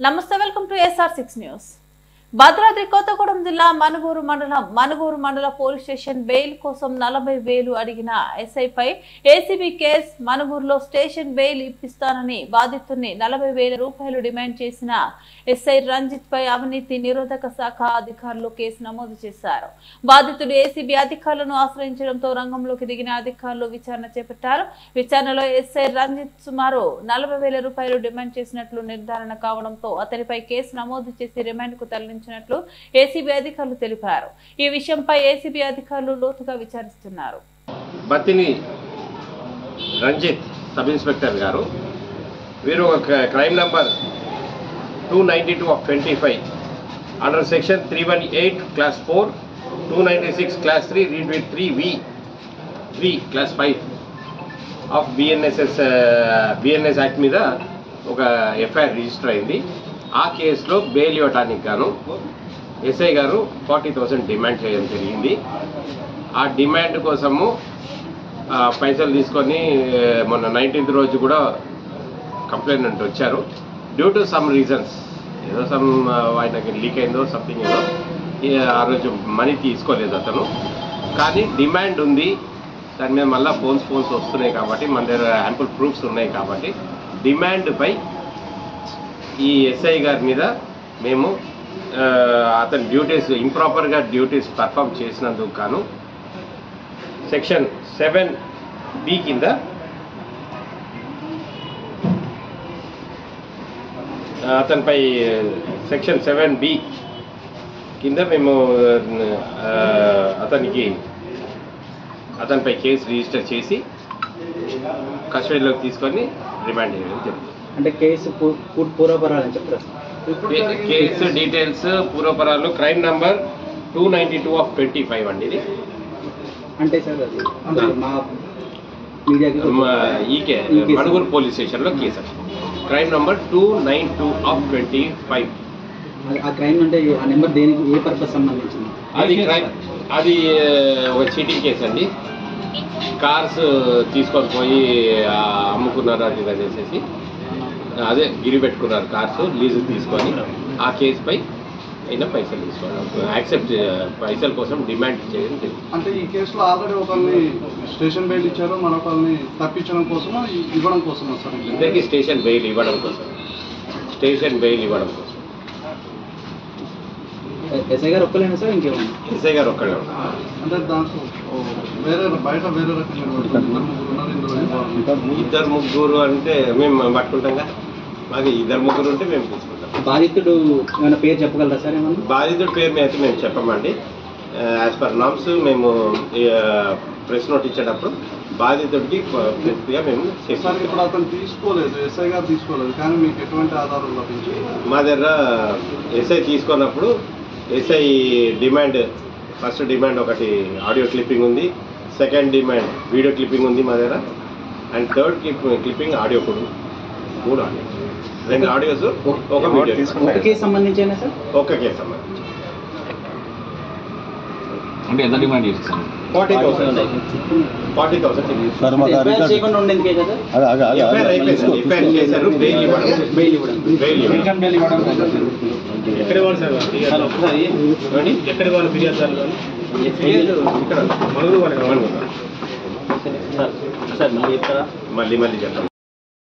నమస్తే, welcome to SR6 news. Bhadradri Kothagudem జిల్లా మనుగూరు మండల పోలీస్ స్టేషన్ బెయిల్ కోసం 40,000 అడిగిన ఎస్ఐపై ఏసీబీ కేసు. మనుగూరులో స్టేషన్ బెయిల్ ఇప్పిస్తానని బాధితుడిని 40,000 రూపాయలు డిమాండ్ చేసిన ఎస్ఐ రంజిత్ పై అవినీతి నిరోధక శాఖ అధికారులు కేసు నమోదు చేశారు. బాధితుడు ఏసీబీ అధికారులను ఆశ్రయించడంతో రంగంలోకి దిగిన అధికారులు విచారణ చేపట్టారు. విచారణలో ఎస్ఐ రంజిత్ సుమారు 40,000 రూపాయలు డిమాండ్ చేసినట్లు నిర్ధారణ కావడంతో అతనిపై కేసు నమోదు చేసి రిమాండ్ కు తరలించారు. ఏసీబీ అధికారులు తెలిపారు. ఈ విషయంపై ఏసీబీ అధికారులు లోతుగా విచారిస్తున్నారు. బత్తిని రంజిత్ సబ్ ఇన్స్పెక్టర్ గారు వీరు crime number 292/25 under section 318 class 4 296 class 3 read with 3V3 class 5 of BNS act మీద ఒక ఎఫ్ఐఆర్ రిజిస్టర్ అయింది. ఆ కేసులో బెయిల్ ఇవ్వటానికి గాను ఎస్ఐ గారు 40,000 డిమాండ్ చేయడం జరిగింది. ఆ డిమాండ్ కోసము పైసలు తీసుకొని మొన్న 19th రోజు కూడా కంప్లైంట్ వచ్చారు. డ్యూ టు సమ్ రీజన్స్ ఏదో ఆయనకి లీక్ అయిందో సంథింగ్ ఏదో ఆ రోజు మనీ తీసుకోలేదు అతను. కానీ డిమాండ్ ఉంది, దాని మీద మళ్ళీ ఫోన్స్ వస్తున్నాయి కాబట్టి మన దగ్గర యాంపుల్ ప్రూఫ్స్ ఉన్నాయి కాబట్టి డిమాండ్పై ఈ ఎస్ఐ గారి మీద మేము అతని డ్యూటీస్ ఇంప్రాపర్గా డ్యూటీస్ పర్ఫామ్ చేసినందుకు గాను సెక్షన్ 7B కింద అతనిపై సెక్షన్ 7B కింద మేము అతనిపై కేసు రిజిస్టర్ చేసి కస్టడీలోకి తీసుకొని రిమాండ్ చేయడం జరుగుతుంది. అంటే కేసు పూర్వపరాలు చెప్తారు. కేసు డీటెయిల్స్ పూర్వపరాలు క్రైమ్ నంబర్ 292/25 అండి. ఇది అంటే సార్ అది మా మీడియాకి మనుగూరు పోలీస్ స్టేషన్లో కేసు క్రైమ్ నంబర్ 292/25. ఆ క్రైమ్ అంటే ఆ నెంబర్ దేనికి ఏ పర్పస్ సంబంధించింది? అది ఒక చీటింగ్ కేసు అండి. కార్స్ తీసుకొని పోయి అమ్ముకున్నారు అది చేసేసి అదే గిరి పెట్టుకున్నారు. కార్స్ లీజు తీసుకొని ఆ కేసుపై అయినా పైసలు తీసుకోవడం యాక్సెప్ట్ పైసల కోసం డిమాండ్ చేయడం జరిగింది. అంటే ఈ కేసులో ఆల్రెడీ ఒకరిని స్టేషన్ బెయిల్ ఇచ్చారు, మరొకరిని తప్పించడం కోసమా ఇవ్వడం కోసమా సార్? ఇద్దరికి స్టేషన్ బెయిల్ ఇవ్వడం కోసం ఎస్ఐ గారు ఒక్కలేనా సార్? ఇంకేమన్నా? ఎస్ఐ గారు ఒక్కడే. అంటే దాంట్లో బయట వేరే ఇద్దరు ముగ్గురు అంటే మేము పట్టుకుంటాం కదా. మాకు 2-3 ఉంటే మేము తీసుకుంటాం. బాధితుడు ఏమైనా పేరు చెప్పగలరా సార్? ఏమన్నా బాధితుడి పేరు అయితే మేము చెప్పమండి. యాజ్ పర్ నామ్స్ మేము ప్రెస్ నోట్ ఇచ్చేటప్పుడు బాధితుడికి పూర్తిగా మేము చేస్తాం. ఇప్పుడు అతను తీసుకోలేదు, ఎస్ఐ గారు తీసుకోలేదు, కానీ మీకు ఎటువంటి ఆధారం లభించింది? మా దగ్గర ఎస్ఐ తీసుకున్నప్పుడు ఎస్ఐ డిమాండ్ ఫస్ట్ డిమాండ్ ఒకటి ఆడియో క్లిప్పింగ్ ఉంది, సెకండ్ డిమాండ్ వీడియో క్లిప్పింగ్ ఉంది మా దగ్గర, అండ్ థర్డ్ క్లిప్పింగ్ ఆడియో కూడా 3 ఆడియో 2 ఆడియోస్ ఒక వీడియో ఒక కేసు సంబంధించేనా సార్? ఒక్క కేసు సంబంధించి. అంటే ఎంత డిమాండ్ చేస్తాను? 40,000 చేయకుండా ఉండేది కదా. ఎఫ్ఐఆర్ చేశారు. బెయిల్ ఇవ్వడం ఎక్కడ ఇవ్వాలి సార్? ఎక్కడ ఇవ్వాలి ఫిర్యాదు సార్? ఇక్కడ మళ్ళీ చెప్తాను.